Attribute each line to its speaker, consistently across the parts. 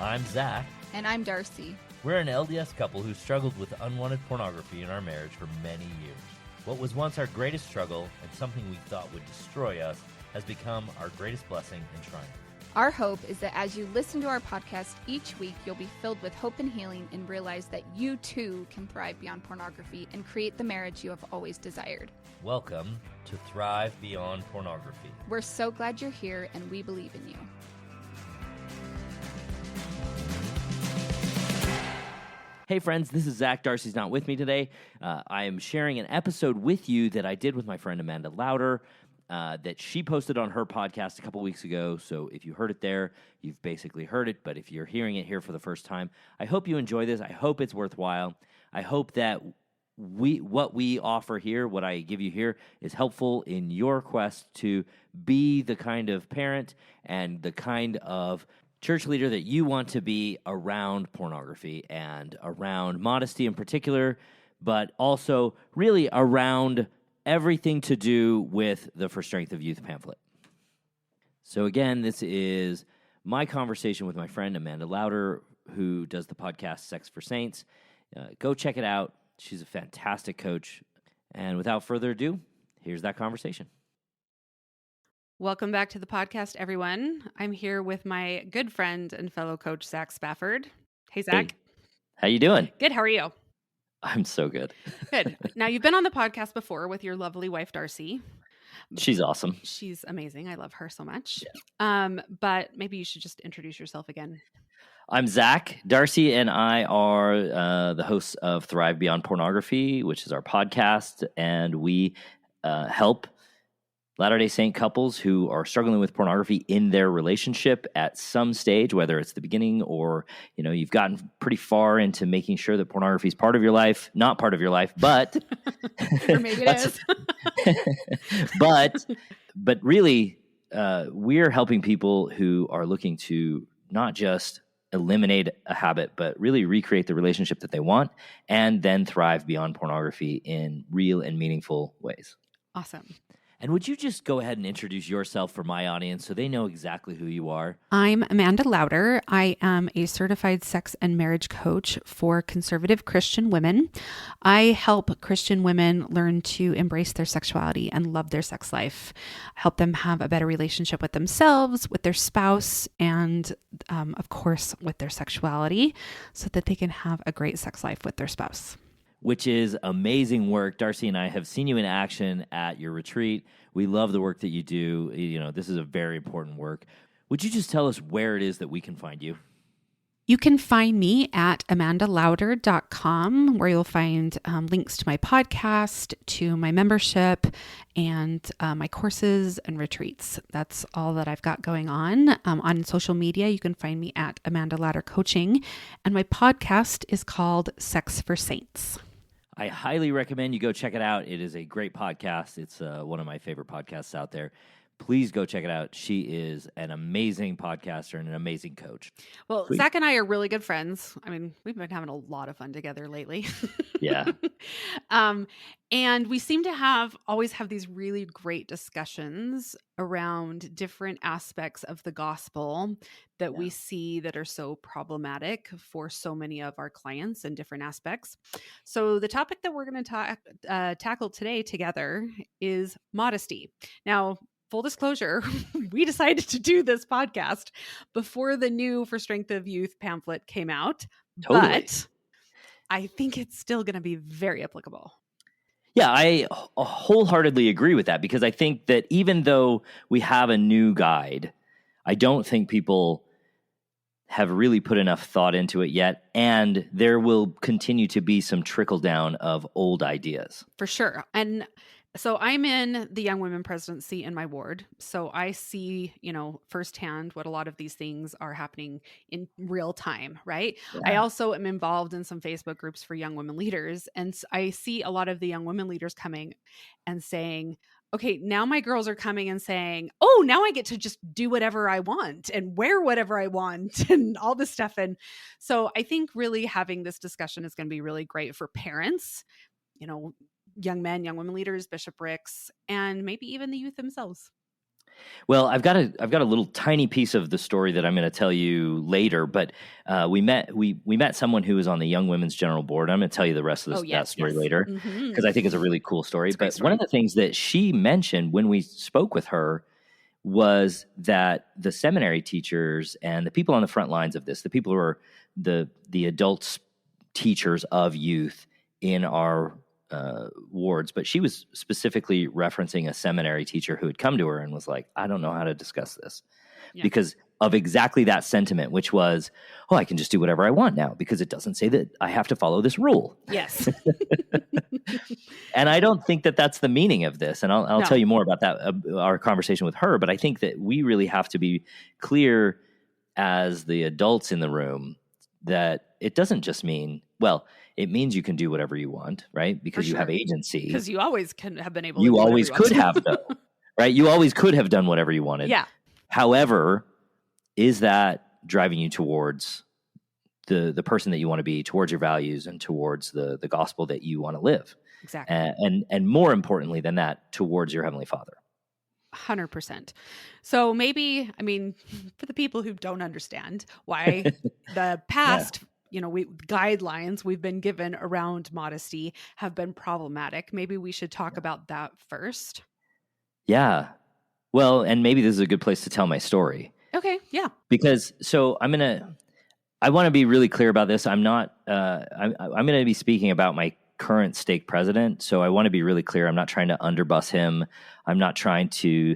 Speaker 1: I'm Zach.
Speaker 2: And I'm Darcy.
Speaker 1: We're an LDS couple who struggled with unwanted pornography in our marriage for many years. What was once our greatest struggle and something we thought would destroy us has become our greatest blessing and triumph.
Speaker 2: Our hope is that as you listen to our podcast each week, you'll be filled with hope and healing and realize that you too can thrive beyond pornography and create the marriage you have always desired.
Speaker 1: Welcome to Thrive Beyond Pornography.
Speaker 2: We're so glad you're here and we believe in you.
Speaker 1: Hey friends, this is Zach. Darcy's not with me today. I am sharing an episode with you that I did with my friend Amandalouder that she posted on her podcast a couple weeks ago. So if you heard it there, you've basically heard it. But if you're hearing it here for the first time, I hope you enjoy this. I hope it's worthwhile. I hope that what we offer here, what I give you here, is helpful in your quest to be the kind of parent and the kind of church leader that you want to be around pornography and around modesty in particular, but also really around everything to do with the For Strength of Youth pamphlet. So again, this is my conversation with my friend Amandalouder, who does the podcast Sex for Saints. Go check it out. She's a fantastic coach. And without further ado, here's that conversation.
Speaker 3: Welcome back to the podcast, everyone. I'm here with my good friend and fellow coach, Zach Spafford. Hey, Zach.
Speaker 1: Hey, how you doing?
Speaker 3: Good. How are you?
Speaker 1: I'm so good.
Speaker 3: Good. Now, you've been on the podcast before with your lovely wife, Darcy.
Speaker 1: She's awesome.
Speaker 3: She's amazing. I love her so much.
Speaker 1: Yeah.
Speaker 3: But maybe you should just introduce yourself again.
Speaker 1: I'm Zach. Darcy and I are the hosts of Thrive Beyond Pornography, which is our podcast, and we help Latter-day Saint couples who are struggling with pornography in their relationship at some stage, whether it's the beginning or, you've gotten pretty far into making sure that pornography is part of your life, not part of your life, but
Speaker 3: or maybe it is.
Speaker 1: but really, we're helping people who are looking to not just eliminate a habit, but really recreate the relationship that they want and then thrive beyond pornography in real and meaningful ways.
Speaker 3: Awesome.
Speaker 1: And would you just go ahead and introduce yourself for my audience so they know exactly who you are?
Speaker 3: I'm Amandalouder. I am a certified sex and marriage coach for conservative Christian women. I help Christian women learn to embrace their sexuality and love their sex life. I help them have a better relationship with themselves, with their spouse, and of course, with their sexuality so that they can have a great sex life with their spouse.
Speaker 1: Which is amazing work. Darcy and I have seen you in action at your retreat. We love the work that you do. This is a very important work. Would you just tell us where it is that we can find you?
Speaker 3: You can find me at amandalouder.com, where you'll find links to my podcast, to my membership, and my courses and retreats. That's all that I've got going on. On social media, you can find me at Amanda Louder Coaching, and my podcast is called Sex for Saints.
Speaker 1: I highly recommend you go check it out. It is a great podcast. It's one of my favorite podcasts out there. Please go check it out. She is an amazing podcaster and an amazing coach.
Speaker 3: Well,
Speaker 1: Sweet.
Speaker 3: Zach and I are really good friends. I mean, we've been having a lot of fun together lately.
Speaker 1: Yeah.
Speaker 3: And we seem to always have these really great discussions around different aspects of the gospel that we see that are so problematic for so many of our clients in different aspects. So the topic that we're going to tackle today together is modesty. Now, full disclosure, we decided to do this podcast before the new For Strength of Youth pamphlet came out,
Speaker 1: Totally.
Speaker 3: But I think it's still going to be very applicable.
Speaker 1: Yeah, I wholeheartedly agree with that because I think that even though we have a new guide, I don't think people have really put enough thought into it yet, and there will continue to be some trickle down of old ideas.
Speaker 3: For sure. And so I'm in the Young Women Presidency in my ward. So I see, firsthand what a lot of these things are happening in real time, right?
Speaker 1: Yeah.
Speaker 3: I also am involved in some Facebook groups for young women leaders. And I see a lot of the young women leaders coming and saying, okay, now my girls are coming and saying, oh, now I get to just do whatever I want and wear whatever I want and all this stuff. And so I think really having this discussion is going to be really great for parents, young men, young women leaders, bishoprics, and maybe even the youth themselves.
Speaker 1: Well, I've got a little tiny piece of the story that I'm going to tell you later. But we met someone who was on the Young Women's General Board. I'm going to tell you the rest of that story later because I think it's a really cool story. But one of the things that she mentioned when we spoke with her was that the seminary teachers and the people on the front lines of this, the people who are the adults teachers of youth in our wards, but she was specifically referencing a seminary teacher who had come to her and was like, I don't know how to discuss this because of exactly that sentiment, which was, oh, I can just do whatever I want now because it doesn't say that I have to follow this rule.
Speaker 3: Yes.
Speaker 1: And I don't think that that's the meaning of this. And I'll tell you more about that, our conversation with her. But I think that we really have to be clear as the adults in the room that it doesn't just mean, well, it means you can do whatever you want, right? Because you have agency.
Speaker 3: Because you always can have been able to
Speaker 1: You
Speaker 3: do
Speaker 1: always
Speaker 3: whatever
Speaker 1: could have done, right? You always could have done whatever you wanted.
Speaker 3: Yeah.
Speaker 1: However, is that driving you towards the person that you want to be, towards your values and towards the gospel that you want to live?
Speaker 3: Exactly.
Speaker 1: And more importantly than that, towards your Heavenly Father.
Speaker 3: 100%. So maybe, I mean, for the people who don't understand why the past, guidelines we've been given around modesty have been problematic, maybe we should talk about that first.
Speaker 1: Yeah. Well, and maybe this is a good place to tell my story.
Speaker 3: Okay. Yeah.
Speaker 1: Because I want to be really clear about this. I'm not, I'm going to be speaking about my current stake president. So I want to be really clear. I'm not trying to underbus him. I'm not trying to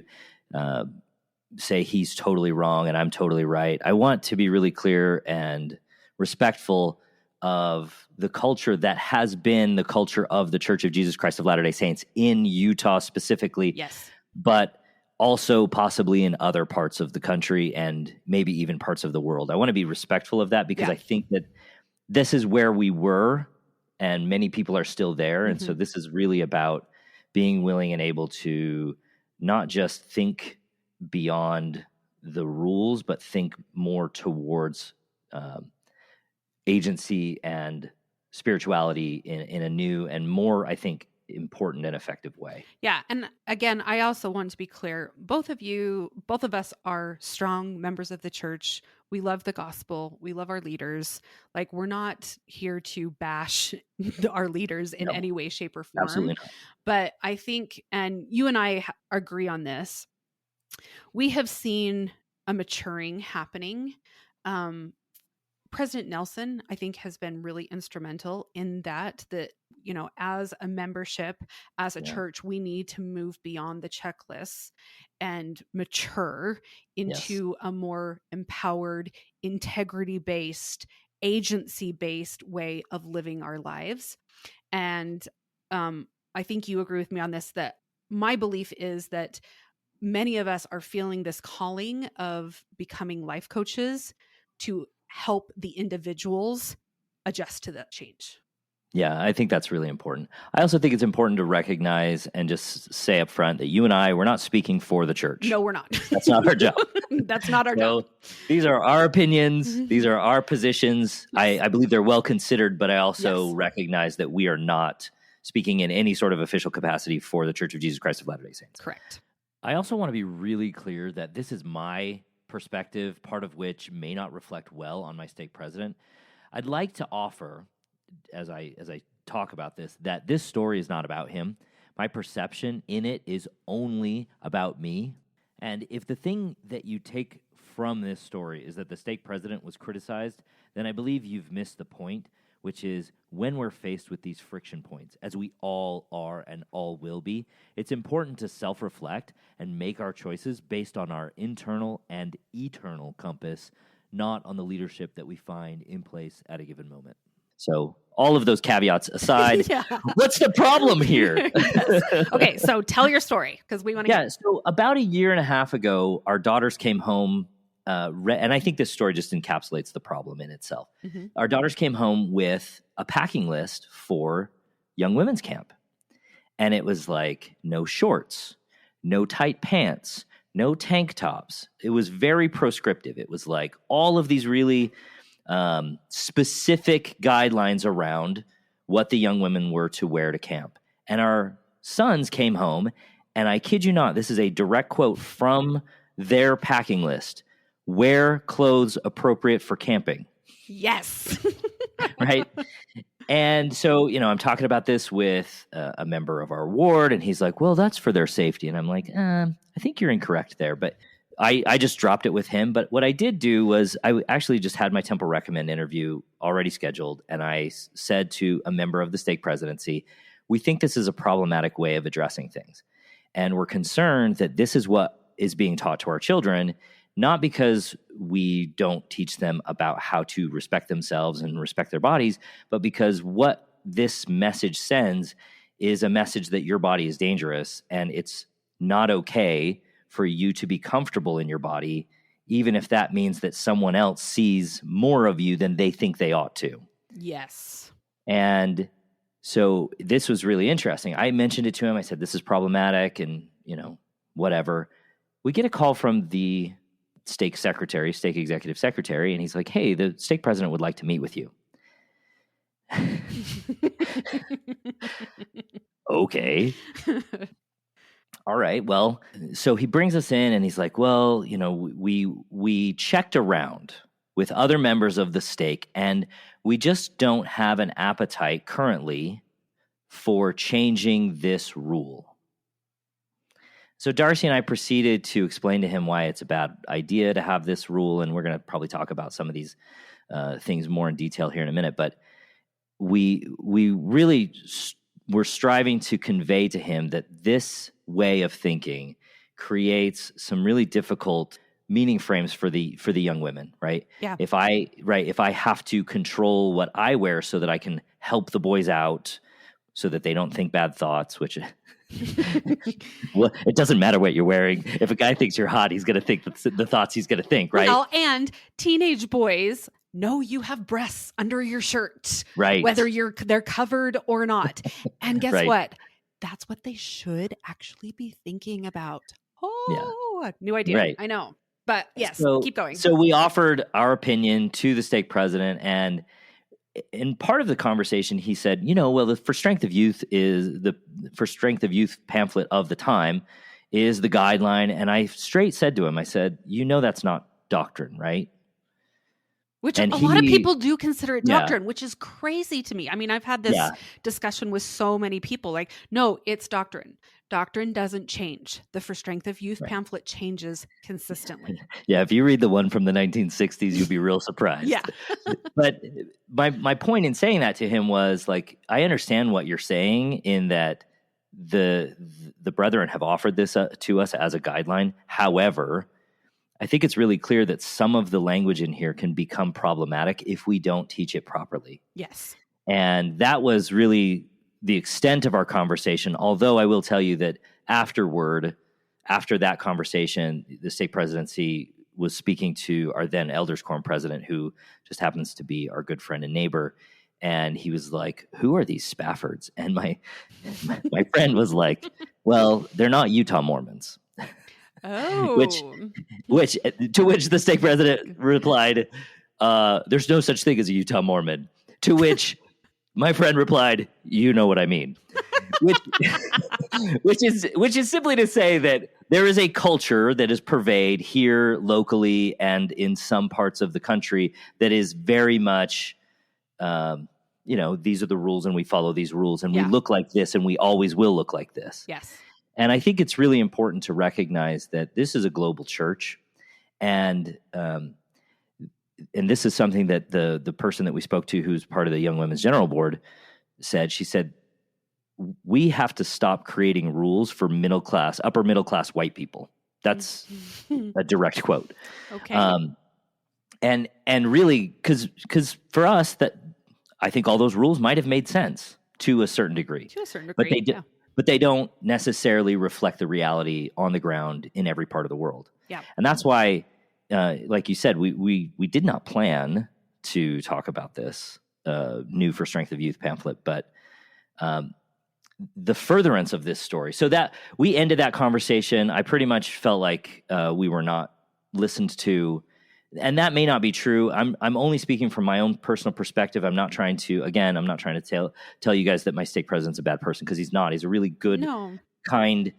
Speaker 1: say he's totally wrong and I'm totally right. I want to be really clear and respectful of the culture that has been the culture of the Church of Jesus Christ of Latter-day Saints in Utah specifically.
Speaker 3: Yes.
Speaker 1: But also possibly in other parts of the country and maybe even parts of the world. I want to be respectful of that because I think that this is where we were and many people are still there. And so this is really about being willing and able to not just think beyond the rules, but think more towards agency and spirituality in a new and more, I think, important and effective way.
Speaker 3: Yeah. And again, I also want to be clear. Both of us are strong members of the church. We love the gospel. We love our leaders. Like, we're not here to bash our leaders in any way, shape, or form.
Speaker 1: Absolutely not.
Speaker 3: But I think, and you and I agree on this, we have seen a maturing happening. President Nelson, I think, has been really instrumental in that, as a membership, as a church, we need to move beyond the checklists and mature into a more empowered, integrity-based, agency-based way of living our lives. And I think you agree with me on this, that my belief is that many of us are feeling this calling of becoming life coaches to help the individuals adjust to that change.
Speaker 1: Yeah, I think that's really important. I also think it's important to recognize and just say up front that you and I, we're not speaking for the church.
Speaker 3: No, we're not.
Speaker 1: That's not our job.
Speaker 3: That's not our job.
Speaker 1: These are our opinions. These are our positions.
Speaker 3: Yes.
Speaker 1: I believe they're well considered, but I also recognize that we are not speaking in any sort of official capacity for the Church of Jesus Christ of Latter-day Saints.
Speaker 3: Correct.
Speaker 1: I also want to be really clear that this is my perspective, part of which may not reflect well on my stake president. I'd like to offer, as I talk about this, that this story is not about him. My perception in it is only about me. And if the thing that you take from this story is that the stake president was criticized, then I believe you've missed the point, which is when we're faced with these friction points, as we all are and all will be, it's important to self-reflect and make our choices based on our internal and eternal compass, not on the leadership that we find in place at a given moment. So all of those caveats aside, what's the problem here?
Speaker 3: Okay, so tell your story, because we want to.
Speaker 1: Yeah, so about a year and a half ago, our daughters came home, and I think this story just encapsulates the problem in itself. Our daughters came home with a packing list for young women's camp. And it was like, no shorts, no tight pants, no tank tops. It was very proscriptive. It was like all of these really specific guidelines around what the young women were to wear to camp. And our sons came home And I kid you not, this is a direct quote from their packing list. Wear clothes appropriate for camping.
Speaker 3: Yes.
Speaker 1: Right? And so, I'm talking about this with a member of our ward, and he's like, well, that's for their safety. And I'm like, I think you're incorrect there. But I just dropped it with him. But what I did do was I actually just had my Temple Recommend interview already scheduled. And I said to a member of the stake presidency, we think this is a problematic way of addressing things. And we're concerned that this is what is being taught to our children, not because we don't teach them about how to respect themselves and respect their bodies, but because what this message sends is a message that your body is dangerous and it's not okay for you to be comfortable in your body, even if that means that someone else sees more of you than they think they ought to.
Speaker 3: Yes.
Speaker 1: And so this was really interesting. I mentioned it to him. I said, this is problematic and, whatever. We get a call from the stake executive secretary, and he's like, hey, the stake president would like to meet with you. Okay. All right. Well, so he brings us in and he's like, well, we checked around with other members of the stake and we just don't have an appetite currently for changing this rule. So Darcy and I proceeded to explain to him why it's a bad idea to have this rule, and we're going to probably talk about some of these things more in detail here in a minute. But we really were striving to convey to him that this way of thinking creates some really difficult meaning frames for the young women, right?
Speaker 3: Yeah.
Speaker 1: If I have to control what I wear so that I can help the boys out, so that they don't think bad thoughts, which. Well, it doesn't matter what you're wearing. If a guy thinks you're hot, he's going to think the thoughts he's going to think, right?
Speaker 3: Well, and teenage boys know you have breasts under your shirt,
Speaker 1: right?
Speaker 3: Whether they're covered or not. And guess
Speaker 1: right.
Speaker 3: what? That's what they should actually be thinking about. Oh, new idea.
Speaker 1: Right.
Speaker 3: I know. But yes, keep going.
Speaker 1: So we offered our opinion to the stake president, and in part of the conversation, he said, well, the For Strength of Youth pamphlet of the time is the guideline. And I straight said to him, I said, that's not doctrine, right?
Speaker 3: Which a lot of people do consider it doctrine, which is crazy to me. I mean, I've had this discussion with so many people like, no, it's doctrine. Doctrine doesn't change. The For Strength of Youth pamphlet changes consistently.
Speaker 1: Yeah, if you read the one from the 1960s, you'll be real surprised.
Speaker 3: Yeah.
Speaker 1: But my point in saying that to him was like, I understand what you're saying in that the brethren have offered this to us as a guideline. However, I think it's really clear that some of the language in here can become problematic if we don't teach it properly.
Speaker 3: Yes.
Speaker 1: And that was really the extent of our conversation, although I will tell you that after that conversation, the stake presidency was speaking to our then Elders Quorum president, who just happens to be our good friend and neighbor. And he was like, who are these Spaffords? And my friend was like, well, they're not Utah Mormons.
Speaker 3: Oh.
Speaker 1: which to which the stake president replied, there's no such thing as a Utah Mormon. To which my friend replied, you know what I mean. Which is simply to say that there is a culture that is pervaded here locally and in some parts of the country that is very much, these are the rules and we follow these rules and we look like this and we always will look like this.
Speaker 3: Yes.
Speaker 1: And I think it's really important to recognize that this is a global church, and this is something that the person that we spoke to, who's part of the Young Women's General Board, said. She said, we have to stop creating rules for upper middle class white people. That's a direct quote.
Speaker 3: Okay.
Speaker 1: And really, because for us, that I think all those rules might have made sense to a certain degree. But they don't necessarily reflect the reality on the ground in every part of the world.
Speaker 3: Yeah.
Speaker 1: And that's why, like you said, we did not plan to talk about this new For Strength of Youth pamphlet, but the furtherance of this story. So that we ended that conversation, I pretty much felt like we were not listened to. And that may not be true. I'm only speaking from my own personal perspective. I'm not trying to tell you guys that my stake president's a bad person, because he's not. He's a really good, kind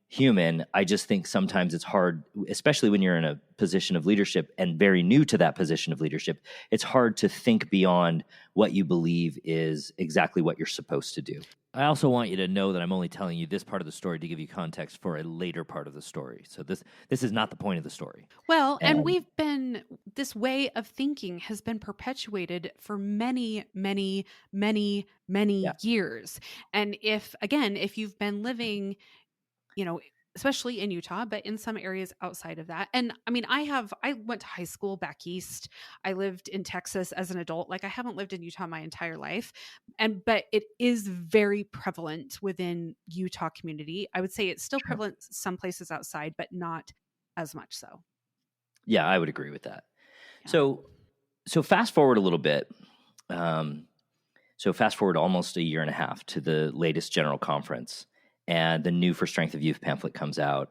Speaker 1: human. I just think sometimes it's hard, especially when you're in a position of leadership and very new to that position of leadership. It's hard to think beyond what you believe is exactly what you're supposed to do. I also want you to know that I'm only telling you this part of the story to give you context for a later part of the story. So this is not the point of the story.
Speaker 3: Well, and this way of thinking has been perpetuated for many, many, many, many years. And if you've been living, especially in Utah, but in some areas outside of that. And I mean, I went to high school back east. I lived in Texas as an adult. Like, I haven't lived in Utah my entire life. But it is very prevalent within Utah community. I would say it's still prevalent some places outside, but not as much so.
Speaker 1: Yeah, I would agree with that. Yeah. So fast forward a little bit. So fast forward almost a year and a half to the latest general conference, and the new For Strength of Youth pamphlet comes out.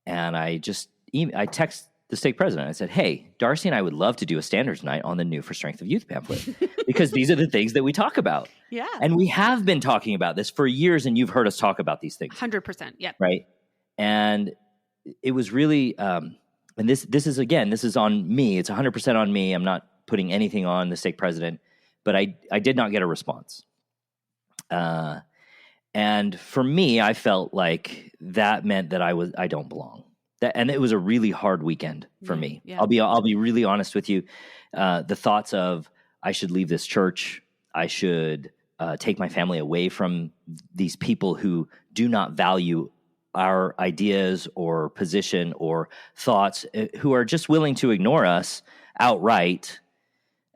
Speaker 1: And I text the stake president. I said, hey, Darcy and I would love to do a standards night on the new For Strength of Youth pamphlet, because these are the things that we talk about.
Speaker 3: Yeah.
Speaker 1: And we have been talking about this for years, and you've heard us talk about these things.
Speaker 3: 100%. Yeah.
Speaker 1: Right. And it was really, and this is on me. It's 100% on me. I'm not putting anything on the stake president, but I did not get a response. And for me, I felt like that meant that I don't belong. And it was a really hard weekend for me. Yeah. I'll be really honest with you. The thoughts of, I should leave this church. I should take my family away from these people who do not value our ideas or position or thoughts, who are just willing to ignore us outright,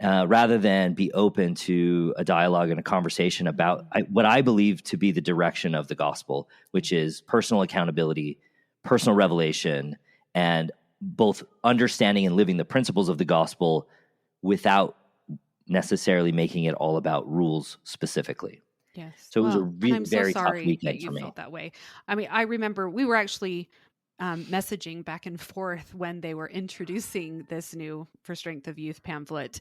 Speaker 1: rather than be open to a dialogue and a conversation about what I believe to be the direction of the gospel, which is personal accountability, personal revelation, and both understanding and living the principles of the gospel without necessarily making it all about rules specifically.
Speaker 3: Yes.
Speaker 1: So it was a really very tough weekend
Speaker 3: that you
Speaker 1: for me.
Speaker 3: Felt that way. I mean, I remember we were actually messaging back and forth when they were introducing this new For Strength of Youth pamphlet,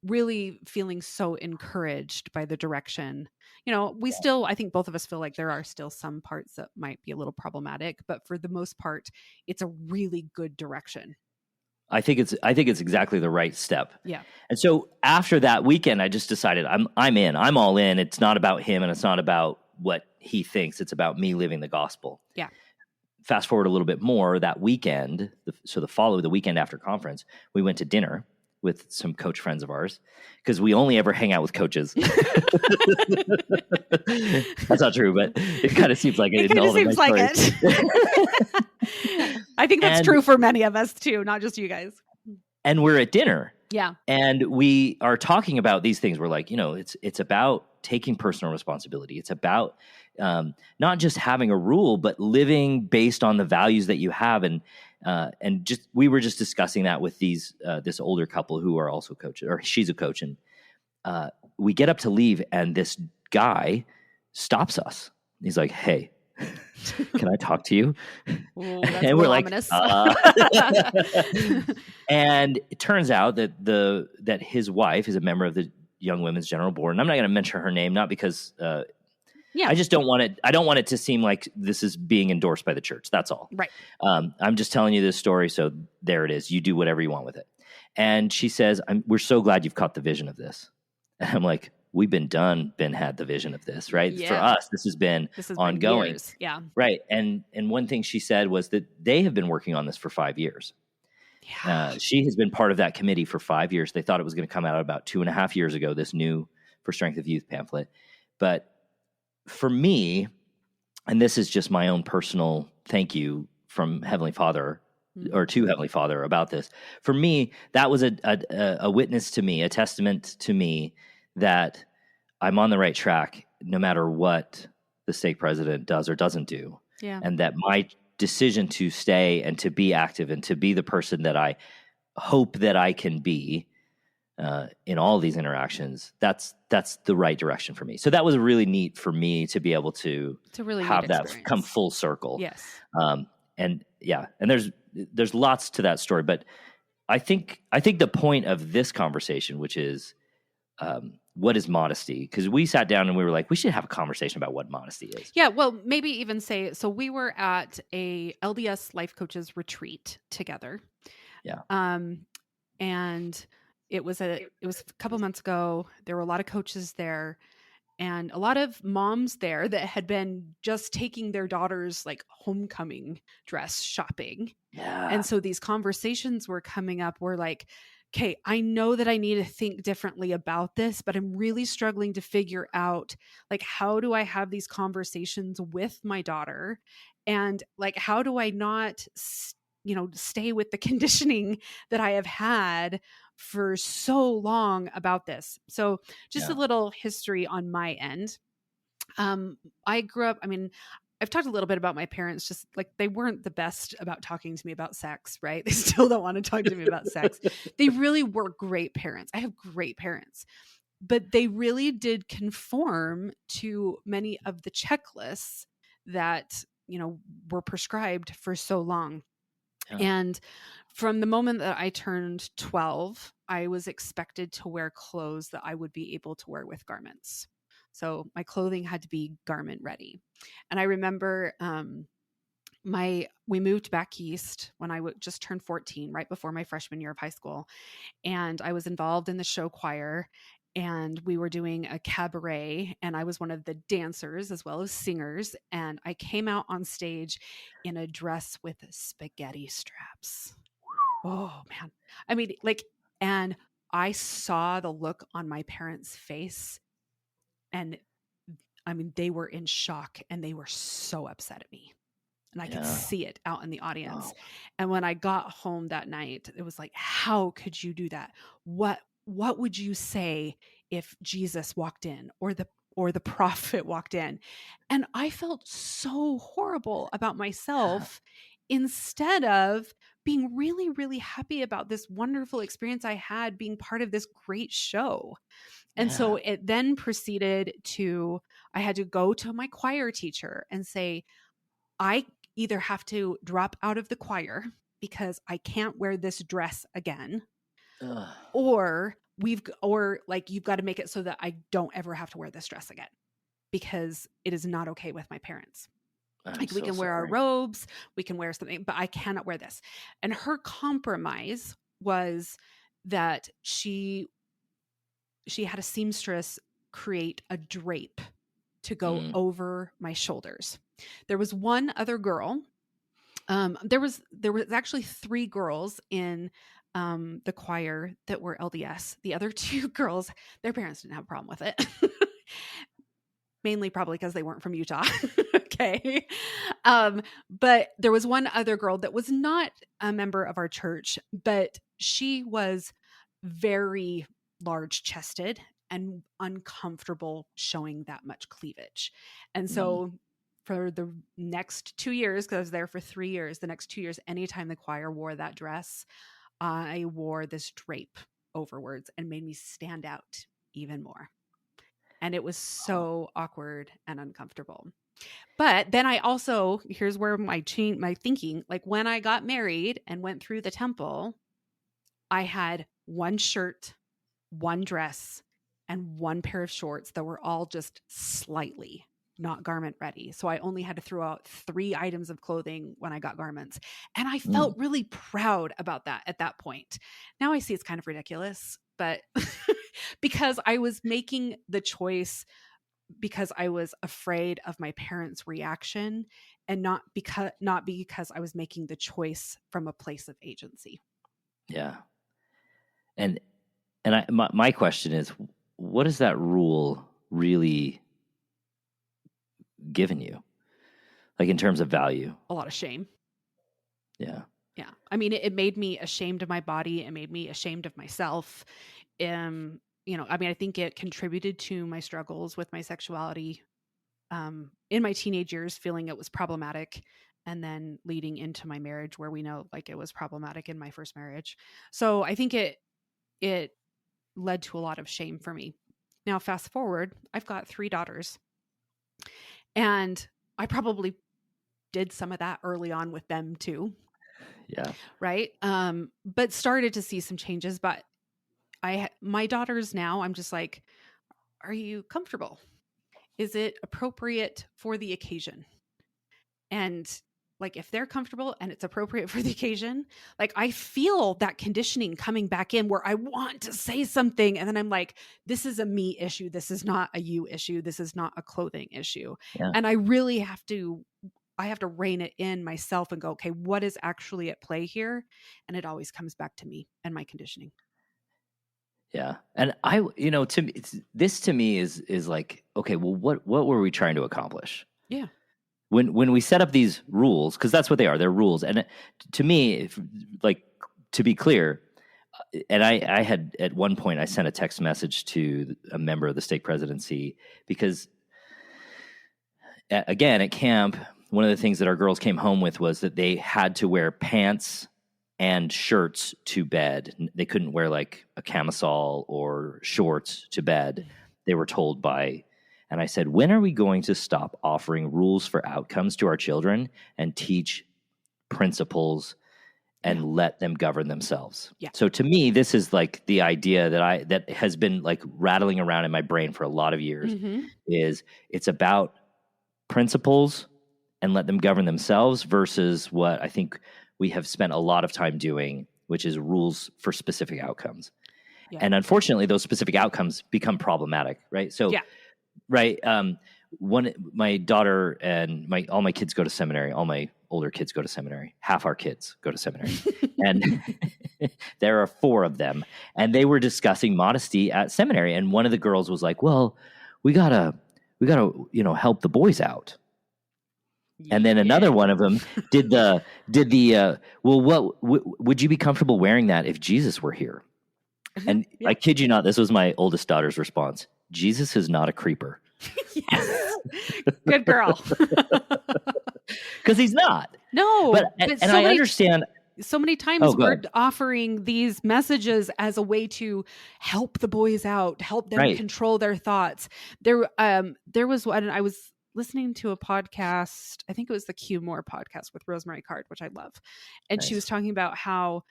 Speaker 3: really feeling so encouraged by the direction. Still, I think both of us feel like there are still some parts that might be a little problematic, but for the most part, it's a really good direction.
Speaker 1: I think it's exactly the right step.
Speaker 3: Yeah.
Speaker 1: And so after that weekend, I just decided I'm in. I'm all in. It's not about him, and it's not about what he thinks. It's about me living the gospel.
Speaker 3: Yeah.
Speaker 1: Fast forward a little bit more, that weekend, the weekend after conference, we went to dinner with some coach friends of ours, because we only ever hang out with coaches. That's not true, but it kind of seems like it.
Speaker 3: It kind of seems like it. I think that's true for many of us too, not just you guys.
Speaker 1: And we're at dinner.
Speaker 3: Yeah.
Speaker 1: And we are talking about these things. We're like, it's about taking personal responsibility. It's about not just having a rule, but living based on the values that you have. And we were just discussing that with this older couple who are also coaches, or she's a coach. And we get up to leave, and this guy stops us. He's like, hey, can I talk to you?
Speaker 3: Ooh,
Speaker 1: and we're like, and it turns out that his wife is a member of the Young Women's General Board. And I'm not going to mention her name, not because I just don't want it. I don't want it to seem like this is being endorsed by the church. That's all.
Speaker 3: Right.
Speaker 1: I'm just telling you this story. So there it is. You do whatever you want with it. And she says, we're so glad you've caught the vision of this. And I'm like, we've been had the vision of this, right? Yeah. For us, this has been ongoing.
Speaker 3: Been years. Yeah.
Speaker 1: Right. And one thing she said was that they have been working on this for 5 years.
Speaker 3: Yeah.
Speaker 1: She has been part of that committee for 5 years. They thought it was going to come out about 2.5 years ago, this new For Strength of Youth pamphlet. But for me, and this is just my own personal thank you from Heavenly Father, or to Heavenly Father about this. For me, that was a witness to me, a testament to me that I'm on the right track, no matter what the stake president does or doesn't do.
Speaker 3: Yeah.
Speaker 1: And that my decision to stay and to be active and to be the person that I hope that I can be in all these interactions, that's the right direction for me. So that was really neat for me to be able to
Speaker 3: really
Speaker 1: have that come full circle.
Speaker 3: Yes.
Speaker 1: And there's lots to that story, but I think the point of this conversation, which is what is modesty? Because we sat down and we were like, we should have a conversation about what modesty is.
Speaker 3: Yeah, well, maybe even say, so we were at a LDS life coaches retreat together.
Speaker 1: Yeah.
Speaker 3: And it was a couple months ago. There were a lot of coaches there and a lot of moms there that had been just taking their daughters like homecoming dress shopping.
Speaker 1: Yeah.
Speaker 3: And so these conversations were coming up where like, okay, I know that I need to think differently about this, but I'm really struggling to figure out like, how do I have these conversations with my daughter? And like, how do I not, stay with the conditioning that I have had for so long about this? So just a little history on my end. I grew up, I've talked a little bit about my parents, just like they weren't the best about talking to me about sex, right? They still don't want to talk to me about sex. They really were great parents. I have great parents, but they really did conform to many of the checklists that, were prescribed for so long.
Speaker 1: Yeah.
Speaker 3: And from the moment that I turned 12, I was expected to wear clothes that I would be able to wear with garments. So my clothing had to be garment ready. And I remember we moved back east when I just turned 14, right before my freshman year of high school. And I was involved in the show choir, and we were doing a cabaret, and I was one of the dancers as well as singers. And I came out on stage in a dress with spaghetti straps. Oh man. And I saw the look on my parents' face, and they were in shock and they were so upset at me. And I could see it out in the audience.
Speaker 1: Wow.
Speaker 3: And when I got home that night, it was like, how could you do that? What would you say if Jesus walked in or the prophet walked in? And I felt so horrible about myself instead of being really, really happy about this wonderful experience I had being part of this great show. And so it then proceeded to, I had to go to my choir teacher and say, I either have to drop out of the choir because I can't wear this dress again, or you've got to make it so that I don't ever have to wear this dress again, because it is not okay with my parents. We can wear our robes, we can wear something, but I cannot wear this. And her compromise was that she had a seamstress create a drape to go over my shoulders. There was one other girl. There was actually 3 girls in the choir that were LDS. The other 2 girls, their parents didn't have a problem with it. Mainly probably because they weren't from Utah. Okay. But there was one other girl that was not a member of our church, but she was very large chested and uncomfortable showing that much cleavage. And so for the next 2 years, because I was there for 3 years, the next 2 years, anytime the choir wore that dress, I wore this drape overwards and made me stand out even more. And it was so awkward and uncomfortable. But then I also, here's where my thinking, like when I got married and went through the temple, I had one shirt, one dress, and one pair of shorts that were all just slightly not garment ready. So I only had to throw out 3 items of clothing when I got garments. And I felt really proud about that at that point. Now I see it's kind of ridiculous, but because I was making the choice because I was afraid of my parents' reaction, and not because I was making the choice from a place of agency.
Speaker 1: Yeah. And my question is, what has that rule really given you? Like in terms of value?
Speaker 3: A lot of shame.
Speaker 1: Yeah.
Speaker 3: Yeah. It made me ashamed of my body. It made me ashamed of myself. I think it contributed to my struggles with my sexuality in my teenage years, feeling it was problematic, and then leading into my marriage where we know like it was problematic in my first marriage. So I think it led to a lot of shame for me. Now, fast forward, I've got 3 daughters, and I probably did some of that early on with them too.
Speaker 1: Yeah.
Speaker 3: Right. But started to see some changes. But my daughters now, I'm just like, are you comfortable? Is it appropriate for the occasion? And like, if they're comfortable and it's appropriate for the occasion, like, I feel that conditioning coming back in where I want to say something. And then I'm like, this is a me issue. This is not a you issue. This is not a clothing issue.
Speaker 1: Yeah.
Speaker 3: And I really have to rein it in myself and go, okay, what is actually at play here? And it always comes back to me and my conditioning.
Speaker 1: Yeah. And this to me is like, okay, well, what were we trying to accomplish?
Speaker 3: Yeah.
Speaker 1: When we set up these rules, because that's what they are, they're rules. And to me, to be clear, and I had at one point, I sent a text message to a member of the stake presidency because, again, at camp, one of the things that our girls came home with was that they had to wear pants and shirts to bed. They couldn't wear like a camisole or shorts to bed. They were told by, and I said, when are we going to stop offering rules for outcomes to our children and teach principles and let them govern themselves?
Speaker 3: Yeah.
Speaker 1: So to me, this is like the idea that has been like rattling around in my brain for a lot of years. Is it's about principles and let them govern themselves versus what I think we have spent a lot of time doing, which is rules for specific outcomes. Yeah. And unfortunately, those specific outcomes become problematic, right? So, right. My daughter and all my kids go to seminary. All my older kids go to seminary. Half our kids go to seminary. And there are 4 of them. And they were discussing modesty at seminary. And one of the girls was like, well, we gotta, help the boys out. And then another one of them did the well, would you be comfortable wearing that if Jesus were here? And I kid you not, this was my oldest daughter's response. Jesus is not a creeper.
Speaker 3: Yes. Good girl.
Speaker 1: Because he's not.
Speaker 3: No.
Speaker 1: But I understand.
Speaker 3: So many times we're offering these messages as a way to help the boys out, help them control their thoughts. There was one, I was listening to a podcast, I think it was the Q More podcast with Rosemary Card, which I love. And she was talking about how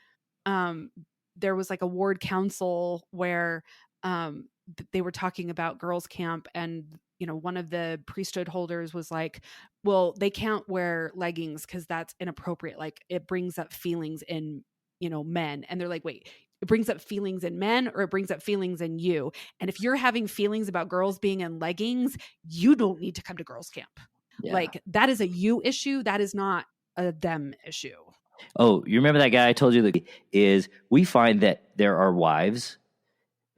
Speaker 3: there was like a ward council where they were talking about girls' camp, and one of the priesthood holders was like, well, they can't wear leggings because that's inappropriate. Like, it brings up feelings in, men. And they're like, wait, it brings up feelings in men or it brings up feelings in you? And if you're having feelings about girls being in leggings, you don't need to come to girls' camp. Yeah. Like, that is a you issue. That is not a them issue.
Speaker 1: Oh, you remember that guy I told you that is, we find that there are wives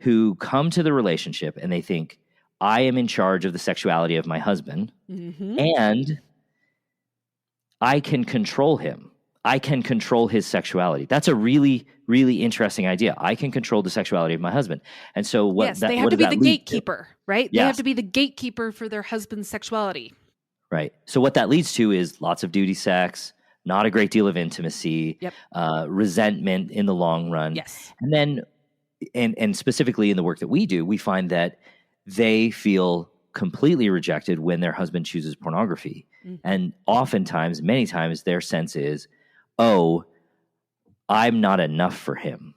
Speaker 1: who come to the relationship and they think, I am in charge of the sexuality of my husband, and I can control him. I can control his sexuality. That's a really, really interesting idea. I can control the sexuality of my husband. And so
Speaker 3: they have to be the gatekeeper, right? Yes. They have to be the gatekeeper for their husband's sexuality. Right.
Speaker 1: So what that leads to is lots of duty sex, not a great deal of intimacy, resentment in the long run.
Speaker 3: Yes.
Speaker 1: And then, and specifically in the work that we do, we find that they feel completely rejected when their husband chooses pornography. And oftentimes, many times, their sense is, oh, I'm not enough for him.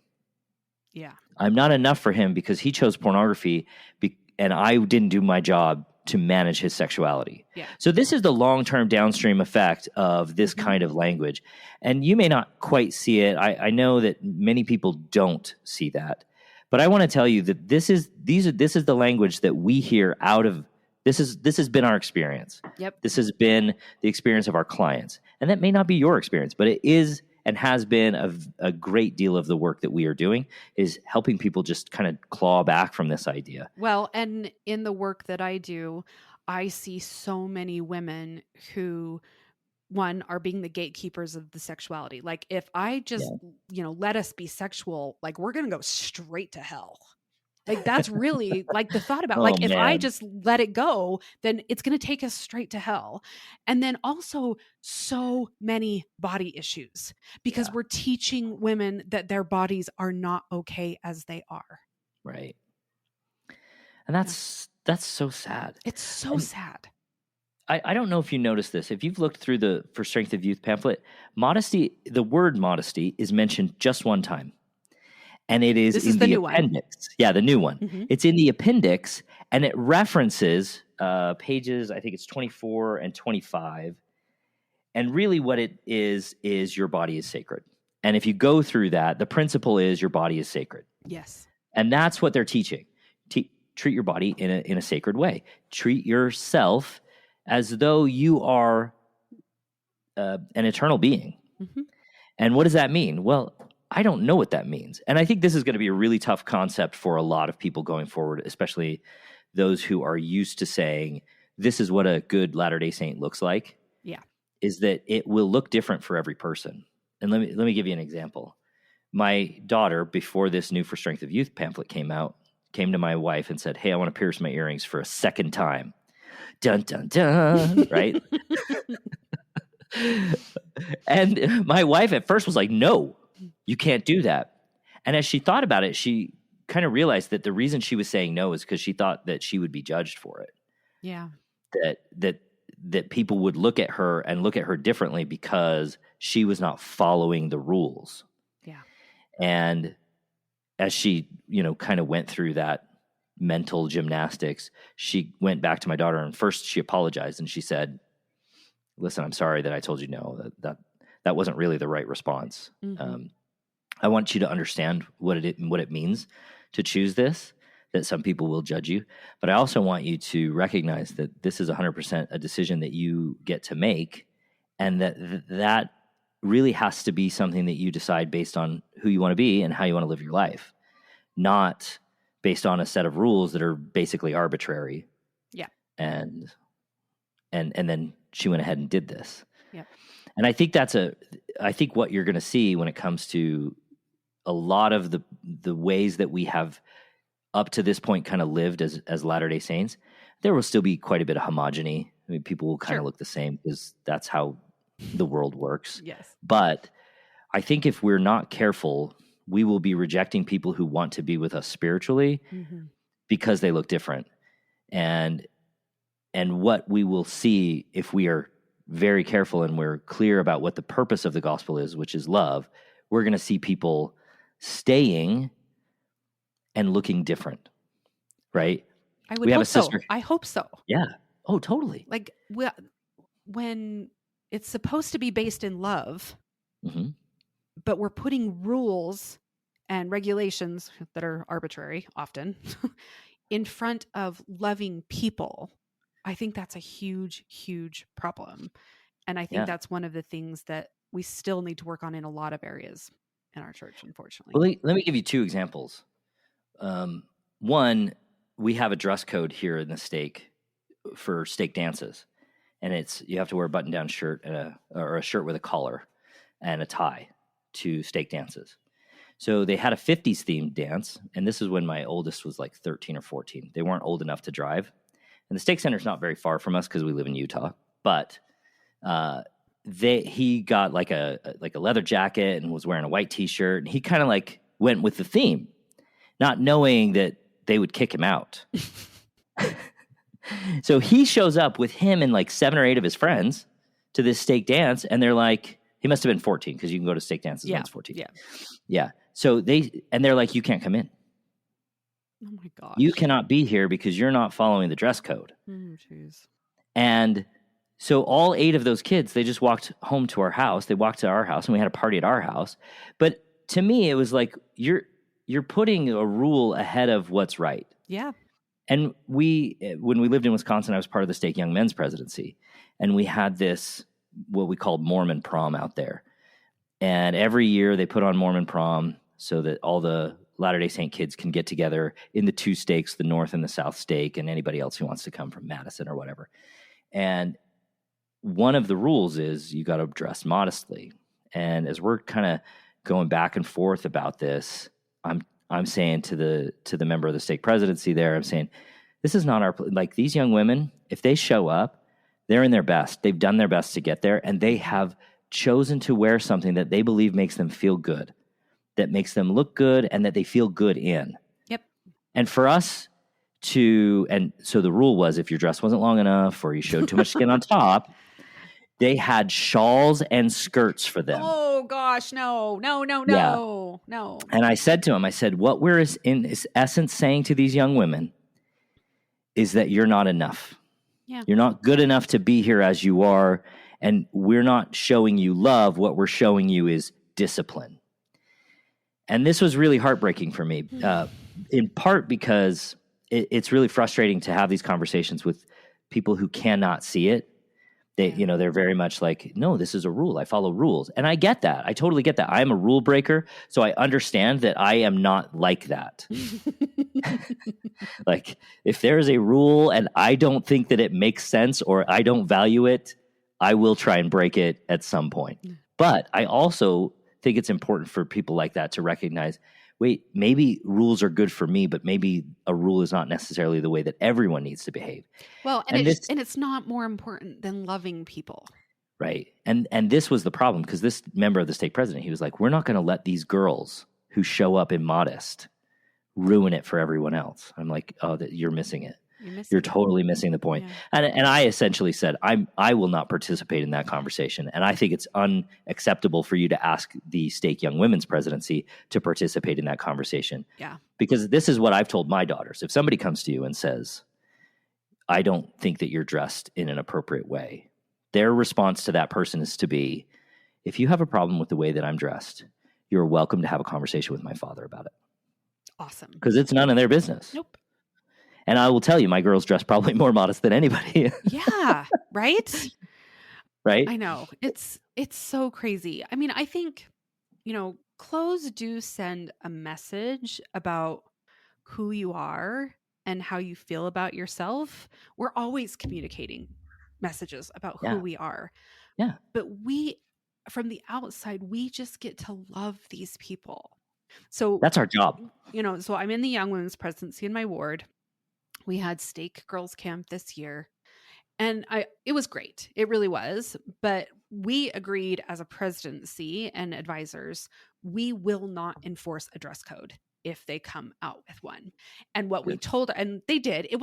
Speaker 3: Yeah.
Speaker 1: I'm not enough for him because he chose pornography and I didn't do my job to manage his sexuality.
Speaker 3: Yeah.
Speaker 1: So this is the long-term downstream effect of this kind of language. And you may not quite see it. I know that many people don't see that. But I want to tell you that this is the language that we hear out of this has been our experience.
Speaker 3: Yep.
Speaker 1: This has been the experience of our clients. And that may not be your experience, but it is and has been a great deal of the work that we are doing is helping people just kind of claw back from this idea.
Speaker 3: Well, and in the work that I do, I see so many women who, one, are being the gatekeepers of the sexuality. Like, if I just, let us be sexual, like, we're going to go straight to hell. Like, that's really like the thought about, if I just let it go, then it's going to take us straight to hell. And then also so many body issues because we're teaching women that their bodies are not okay as they are.
Speaker 1: Right. And that's so sad.
Speaker 3: It's so sad.
Speaker 1: I don't know if you noticed this. If you've looked through the For Strength of Youth pamphlet, modesty, the word modesty is mentioned just one time. And it is in the appendix. Yeah, the new one. Mm-hmm. It's in the appendix, And it references pages, I think it's 24 and 25. And really what it is your body is sacred. And if you go through that, the principle is your body is sacred.
Speaker 3: Yes.
Speaker 1: And that's what they're teaching. Treat your body in a sacred way. Treat yourself as though you are an eternal being.
Speaker 3: Mm-hmm.
Speaker 1: And what does that mean? Well, I don't know what that means. And I think this is going to be a really tough concept for a lot of people going forward, especially those who are used to saying, this is what a good Latter-day Saint looks like.
Speaker 3: Yeah.
Speaker 1: Is that it will look different for every person. And let me give you an example. My daughter, before this New for Strength of Youth pamphlet came out, came to my wife and said, hey, I want to pierce my earrings for a second time. Dun, dun, dun, right? And my wife at first was like, no, you can't do that. And as she thought about it, she kind of realized that the reason she was saying no is because she thought that she would be judged for it.
Speaker 3: Yeah.
Speaker 1: That people would look at her and look at her differently because she was not following the rules.
Speaker 3: Yeah.
Speaker 1: And as she, kind of went through that mental gymnastics, she went back to my daughter and first she apologized and she said, listen, I'm sorry that I told you no, that wasn't really the right response.
Speaker 3: Mm-hmm.
Speaker 1: I want you to understand what it means to choose this, that some people will judge you. But I also want you to recognize that this is 100% a decision that you get to make, and that really has to be something that you decide based on who you want to be and how you want to live your life, not based on a set of rules that are basically arbitrary.
Speaker 3: Yeah.
Speaker 1: And then she went ahead and did this.
Speaker 3: Yeah. And
Speaker 1: I think I think what you're going to see when it comes to a lot of the ways that we have up to this point kind of lived as Latter-day Saints, there will still be quite a bit of homogeny. I mean, people will kind of look the same because that's how the world works.
Speaker 3: Yes.
Speaker 1: But I think if we're not careful, we will be rejecting people who want to be with us spiritually because they look different. And what we will see if we are very careful and we're clear about what the purpose of the gospel is, which is love, we're going to see people staying and looking different, right?
Speaker 3: We have a sister. I hope so.
Speaker 1: Yeah. Oh, totally.
Speaker 3: Like when it's supposed to be based in love, but we're putting rules and regulations that are arbitrary often in front of loving people, I think that's a huge, huge problem. And I think that's one of the things that we still need to work on in a lot of areas in our church, unfortunately.
Speaker 1: Well, let me give you two examples. One, we have a dress code here in the stake for stake dances, and you have to wear a button-down shirt or a shirt with a collar and a tie to stake dances. So they had a 50s themed dance, and this is when my oldest was like 13 or 14. They weren't old enough to drive, and the stake center's not very far from us because we live in Utah. But he got like a leather jacket and was wearing a white T-shirt, and he kind of like went with the theme, not knowing that they would kick him out. So he shows up with him and like 7 or 8 of his friends to this stake dance, and they're like, he must have been 14 because you can go to stake dances when it's 14. Yeah. So they're like, you can't come in.
Speaker 3: Oh my gosh.
Speaker 1: You cannot be here because you're not following the dress code.
Speaker 3: Jeez.
Speaker 1: And so all 8 of those kids, they just walked home to our house. They walked to our house, and we had a party at our house. But to me, it was like, you're putting a rule ahead of what's right.
Speaker 3: Yeah.
Speaker 1: And when we lived in Wisconsin, I was part of the Stake Young Men's presidency. And we had this, what we called Mormon prom out there. And every year they put on Mormon prom so that all the Latter-day Saint kids can get together in the 2 stakes, the North and the South stake, and anybody else who wants to come from Madison or whatever. And one of the rules is you got to dress modestly. And as we're kind of going back and forth about this, I'm saying to the member of the stake presidency there, I'm saying, this is not like these young women, if they show up, they're in their best. They've done their best to get there, and they have chosen to wear something that they believe makes them feel good, that makes them look good, and that they feel good in.
Speaker 3: Yep.
Speaker 1: And for us and so the rule was if your dress wasn't long enough or you showed too much skin on top, they had shawls and skirts for them.
Speaker 3: Oh gosh, no.
Speaker 1: And I said to him, what we're in essence saying to these young women is that you're not enough.
Speaker 3: Yeah.
Speaker 1: You're not good enough to be here as you are, and we're not showing you love. What we're showing you is discipline. And this was really heartbreaking for me, in part because it's really frustrating to have these conversations with people who cannot see it. They, they're very much like, no, this is a rule. I follow rules. And I get that. I totally get that. I am a rule breaker. So I understand that I am not like that. Like, if there is a rule and I don't think that it makes sense or I don't value it, I will try and break it at some point. But I also think it's important for people like that to recognize, wait, maybe rules are good for me, but maybe a rule is not necessarily the way that everyone needs to behave.
Speaker 3: Well, and it's not more important than loving people.
Speaker 1: Right. And this was the problem, because this member of the stake president, he was like, we're not going to let these girls who show up in Modest ruin it for everyone else. I'm like, oh, you're missing it. You're totally missing the point. Yeah. And I essentially said, I will not participate in that conversation. And I think it's unacceptable for you to ask the stake young women's presidency to participate in that conversation.
Speaker 3: Yeah.
Speaker 1: Because this is what I've told my daughters. If somebody comes to you and says, I don't think that you're dressed in an appropriate way, their response to that person is to be, if you have a problem with the way that I'm dressed, you're welcome to have a conversation with my father about it.
Speaker 3: Awesome.
Speaker 1: Because it's none of their business.
Speaker 3: Nope.
Speaker 1: And I will tell you, my girls dress probably more modest than anybody.
Speaker 3: Yeah, right?
Speaker 1: Right?
Speaker 3: I know. It's so crazy. I mean, I think, clothes do send a message about who you are and how you feel about yourself. We're always communicating messages about who we are.
Speaker 1: Yeah.
Speaker 3: But we, from the outside, we just get to love these people. So
Speaker 1: that's our job.
Speaker 3: So I'm in the Young Women's Presidency in my ward. We had Stake Girls Camp this year, and it was great. It really was. But we agreed as a presidency and advisors, we will not enforce a dress code if they come out with one. And what we told, and they did, it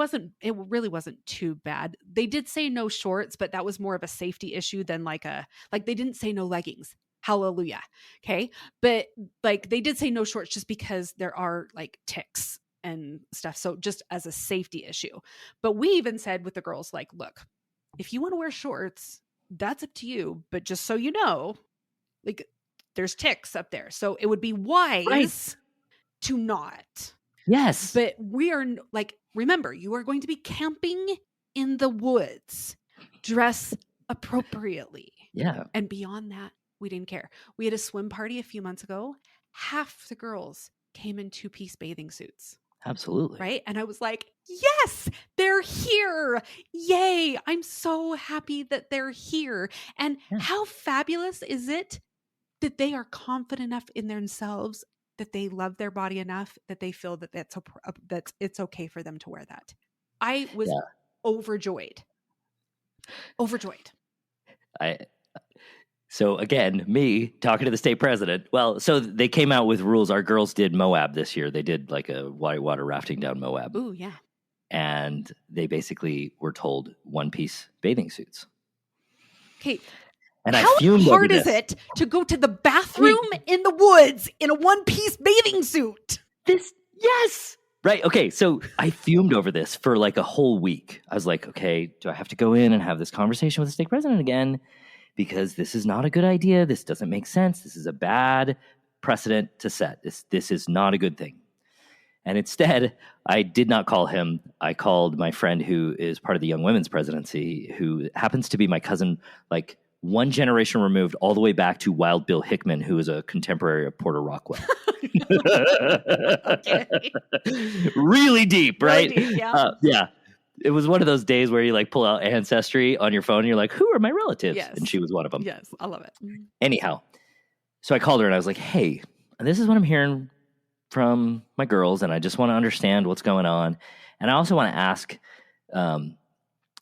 Speaker 3: really wasn't too bad. They did say no shorts, but that was more of a safety issue than like they didn't say no leggings. Hallelujah. Okay. But they did say no shorts just because there are ticks and stuff. So just as a safety issue. But we even said with the girls, look, if you want to wear shorts, that's up to you. But just so you know, there's ticks up there. So it would be wise to not.
Speaker 1: Yes.
Speaker 3: But we are remember, you are going to be camping in the woods. Dress appropriately.
Speaker 1: Yeah.
Speaker 3: And beyond that, we didn't care. We had a swim party a few months ago. Half the girls came in 2-piece bathing suits.
Speaker 1: Absolutely.
Speaker 3: Right. And I was like, yes, they're here. Yay. I'm so happy that they're here. And how fabulous is it that they are confident enough in themselves, that they love their body enough, that they feel that that it's okay for them to wear that. I was overjoyed.
Speaker 1: So again, me talking to the state president. Well, so they came out with rules. Our girls did Moab this year. They did a whitewater rafting down Moab.
Speaker 3: Ooh, yeah.
Speaker 1: And they basically were told 1-piece bathing suits.
Speaker 3: Okay.
Speaker 1: And how hard
Speaker 3: is it to go to the bathroom in the woods in a 1-piece bathing suit?
Speaker 1: Yes. Right. Okay. So I fumed over this for a whole week. I was like, okay, do I have to go in and have this conversation with the state president again? Because this is not a good idea. This doesn't make sense. This is a bad precedent to set. This is not a good thing. And instead, I did not call him. I called my friend who is part of the Young Women's Presidency, who happens to be my cousin, one generation removed, all the way back to Wild Bill Hickman, who is a contemporary of Porter Rockwell.
Speaker 3: Okay.
Speaker 1: Really deep, right?
Speaker 3: Really deep,
Speaker 1: yeah. It was one of those days where you pull out Ancestry on your phone and you're like, who are my relatives?
Speaker 3: Yes.
Speaker 1: And she was one of them.
Speaker 3: Yes, I love it.
Speaker 1: Anyhow, so I called her and I was like, hey, this is what I'm hearing from my girls, and I just want to understand what's going on. And I also want to ask,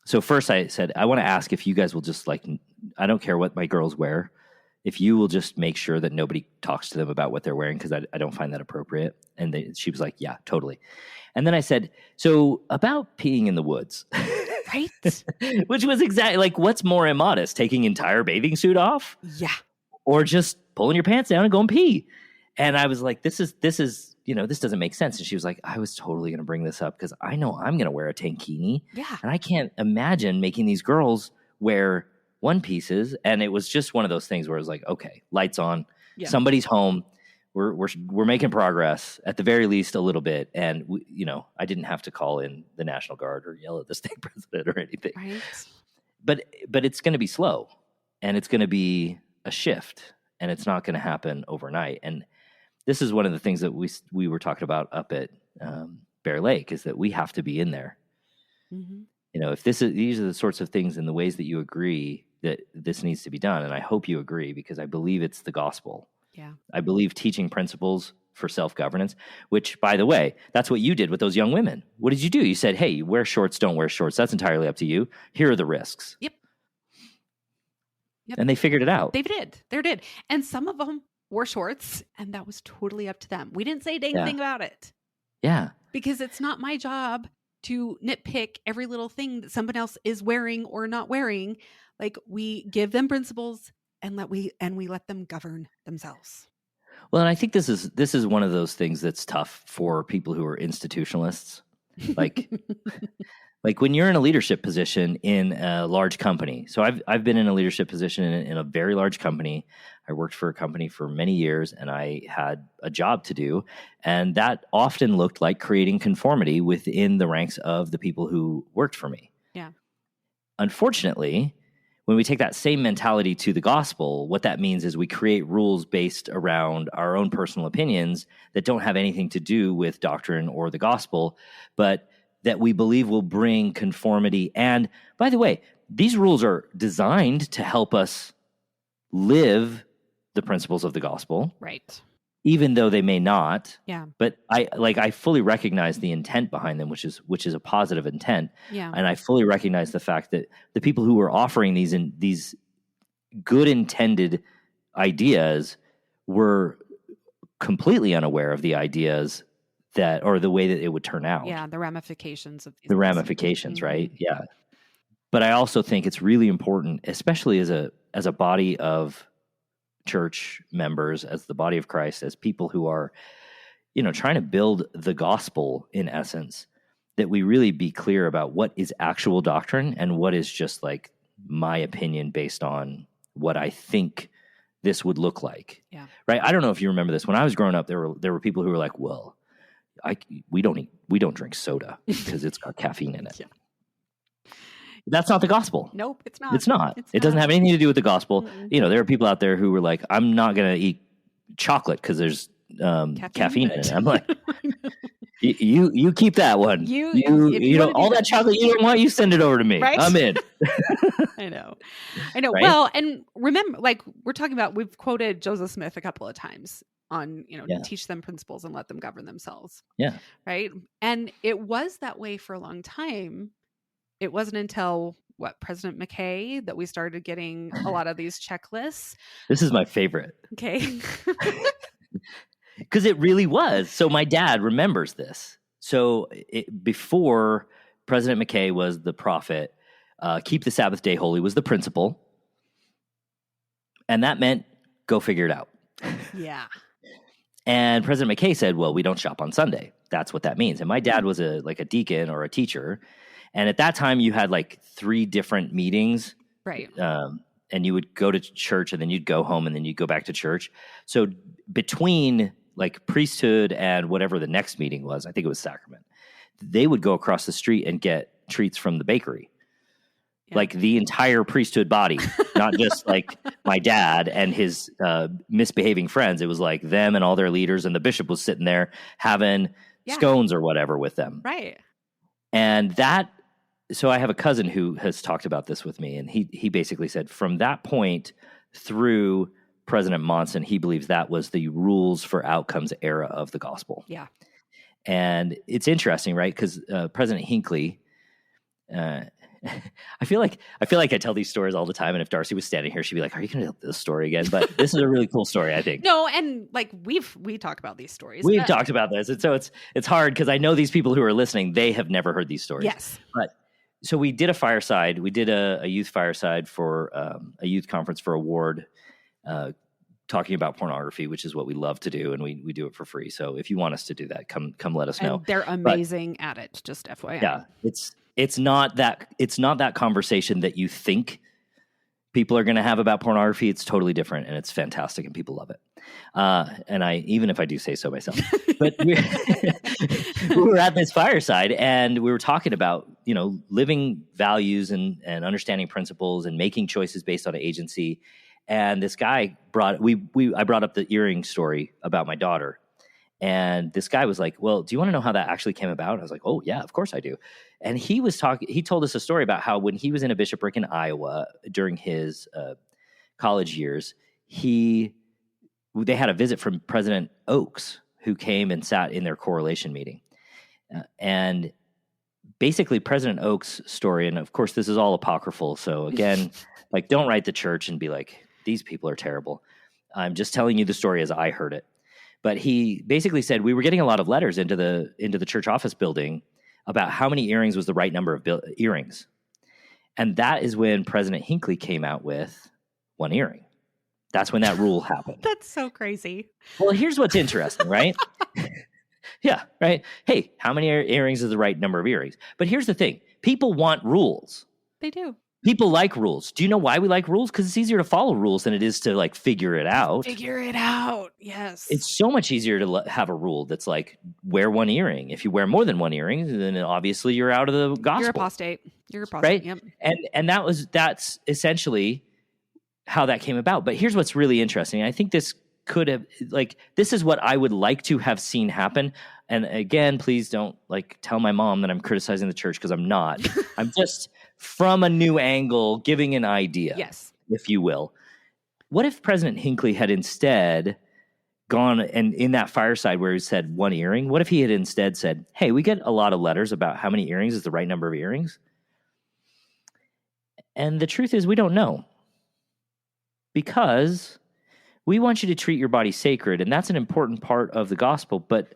Speaker 1: so first I said, I want to ask if you guys will just I don't care what my girls wear, if you will just make sure that nobody talks to them about what they're wearing, because I don't find that appropriate. And she was like, yeah, totally. And then I said, so about peeing in the woods.
Speaker 3: Right?
Speaker 1: Which was exactly what's more immodest, taking entire bathing suit off?
Speaker 3: Yeah.
Speaker 1: Or just pulling your pants down and going pee? And I was like, this is, this doesn't make sense. And she was like, I was totally going to bring this up because I know I'm going to wear a tankini.
Speaker 3: Yeah.
Speaker 1: And I can't imagine making these girls wear one pieces. And it was just one of those things where it was like, okay, lights on, somebody's home. We're making progress at the very least a little bit. And I didn't have to call in the National Guard or yell at the state president or anything.
Speaker 3: Right.
Speaker 1: But it's going to be slow, and it's going to be a shift, and it's not going to happen overnight. And this is one of the things that we were talking about up at Bear Lake, is that we have to be in there.
Speaker 3: Mm-hmm.
Speaker 1: If these are the sorts of things and the ways that you agree that this needs to be done, and I hope you agree, because I believe it's the gospel.
Speaker 3: Yeah.
Speaker 1: I believe teaching principles for self-governance, which, by the way, that's what you did with those young women. What did you do? You said, hey, wear shorts, don't wear shorts. That's entirely up to you. Here are the risks.
Speaker 3: Yep.
Speaker 1: And they figured it out.
Speaker 3: They did. And some of them wore shorts, and that was totally up to them. We didn't say anything about it.
Speaker 1: Yeah.
Speaker 3: Because it's not my job to nitpick every little thing that someone else is wearing or not wearing. Like, we give them principles and we let them govern themselves.
Speaker 1: Well, and I think this is one of those things that's tough for people who are institutionalists. Like when you're in a leadership position in a large company. So I've been in a leadership position in a very large company. I worked for a company for many years, and I had a job to do, and that often looked like creating conformity within the ranks of the people who worked for me.
Speaker 3: Yeah.
Speaker 1: Unfortunately, when we take that same mentality to the gospel, what that means is we create rules based around our own personal opinions that don't have anything to do with doctrine or the gospel, but that we believe will bring conformity. And by the way, these rules are designed to help us live the principles of the gospel.
Speaker 3: Right.
Speaker 1: Even though they may not.
Speaker 3: Yeah.
Speaker 1: But I fully recognize the intent behind them, which is a positive intent.
Speaker 3: Yeah.
Speaker 1: And I fully recognize the fact that the people who were offering these good intended ideas were completely unaware of the ideas or the way that it would turn out.
Speaker 3: Yeah, the ramifications of
Speaker 1: the ramifications, mm-hmm. Right? Yeah. But I also think it's really important, especially as a body of church members, as the body of Christ, as people who are, trying to build the gospel in essence, that we really be clear about what is actual doctrine and what is just like my opinion based on what I think this would look like.
Speaker 3: Yeah.
Speaker 1: Right. I don't know if you remember this. When I was growing up, there were people who were like, well, we don't drink soda because it's got caffeine in it. Yeah. That's not the gospel.
Speaker 3: Nope, it's not.
Speaker 1: It's not. It doesn't have anything to do with the gospel. Mm-hmm. There are people out there who were like, I'm not going to eat chocolate because there's caffeine in it. I'm like, you keep that one. All that chocolate you don't want, you send it over to me.
Speaker 3: Right?
Speaker 1: I'm in.
Speaker 3: I know.
Speaker 1: Right?
Speaker 3: Well, and remember, like we're talking about, we've quoted Joseph Smith a couple of times on, teach them principles and let them govern themselves.
Speaker 1: Yeah.
Speaker 3: Right. And it was that way for a long time. It wasn't until President McKay that we started getting a lot of these checklists.
Speaker 1: This is my favorite.
Speaker 3: Okay.
Speaker 1: Because it really was. So my dad remembers this. So before President McKay was the prophet, keep the Sabbath day holy was the principle. And that meant go figure it out.
Speaker 3: Yeah.
Speaker 1: And President McKay said, well, we don't shop on Sunday. That's what that means. And my dad was a deacon or a teacher. And at that time, you had like 3 different meetings.
Speaker 3: Right.
Speaker 1: And you would go to church, and then you'd go home, and then you'd go back to church. So between like priesthood and whatever the next meeting was, I think it was sacrament, they would go across the street and get treats from the bakery. Yeah. Like the entire priesthood body, not just like my dad and his misbehaving friends. It was like them and all their leaders, and the bishop was sitting there having scones or whatever with them.
Speaker 3: Right.
Speaker 1: And so I have a cousin who has talked about this with me, and he basically said from that point through President Monson, he believes that was the rules for outcomes era of the gospel.
Speaker 3: Yeah.
Speaker 1: And it's interesting, right? Because President Hinckley, I feel like I tell these stories all the time, and if Darcy was standing here, she'd be like, "Are you going to tell this story again?" But this is a really cool story, I think.
Speaker 3: No, and like we talk about these stories.
Speaker 1: We've talked about this, and so it's hard because I know these people who are listening, they have never heard these stories.
Speaker 3: Yes,
Speaker 1: but so we did a fireside. We did a youth fireside for a youth conference for award talking about pornography, which is what we love to do, and we do it for free. So if you want us to do that, come let us know.
Speaker 3: And they're amazing at it, just FYI.
Speaker 1: Yeah, it's not that conversation that you think people are going to have about pornography. It's totally different, and it's fantastic, and people love it. And even if I do say so myself, but we were at this fireside, and we were talking about, living values and understanding principles and making choices based on agency. And this guy I brought up the earring story about my daughter. And this guy was like, well, do you want to know how that actually came about? I was like, oh, yeah, of course I do. And he told us a story about how when he was in a bishopric in Iowa during his college years, they had a visit from President Oaks, who came and sat in their correlation meeting. And basically President Oaks' story, and of course this is all apocryphal, so again, like, don't write the church and be like, these people are terrible. I'm just telling you the story as I heard it. But he basically said we were getting a lot of letters into the church office building about how many earrings was the right number of earrings. And that is when President Hinckley came out with one earring. That's when that rule happened.
Speaker 3: That's so crazy.
Speaker 1: Well, here's what's interesting, right? Yeah, right. Hey, how many earrings is the right number of earrings? But here's the thing. People want rules.
Speaker 3: They do.
Speaker 1: People like rules. Do you know why we like rules? Because it's easier to follow rules than it is to figure it out.
Speaker 3: Figure it out. Yes.
Speaker 1: It's so much easier to have a rule that's like, wear one earring. If you wear more than one earring, then obviously you're out of the gospel.
Speaker 3: You're apostate.
Speaker 1: Right?
Speaker 3: Yep.
Speaker 1: And that's essentially how that came about. But here's what's really interesting. I think this could have, this is what I would like to have seen happen. And again, please don't tell my mom that I'm criticizing the church, because I'm not. I'm just from a new angle giving an idea,
Speaker 3: yes,
Speaker 1: if you will. What if President Hinckley had instead gone and in that fireside where he said one earring, what if he had instead said, hey, we get a lot of letters about how many earrings is the right number of earrings? And the truth is, we don't know, because we want you to treat your body sacred, and that's an important part of the gospel. But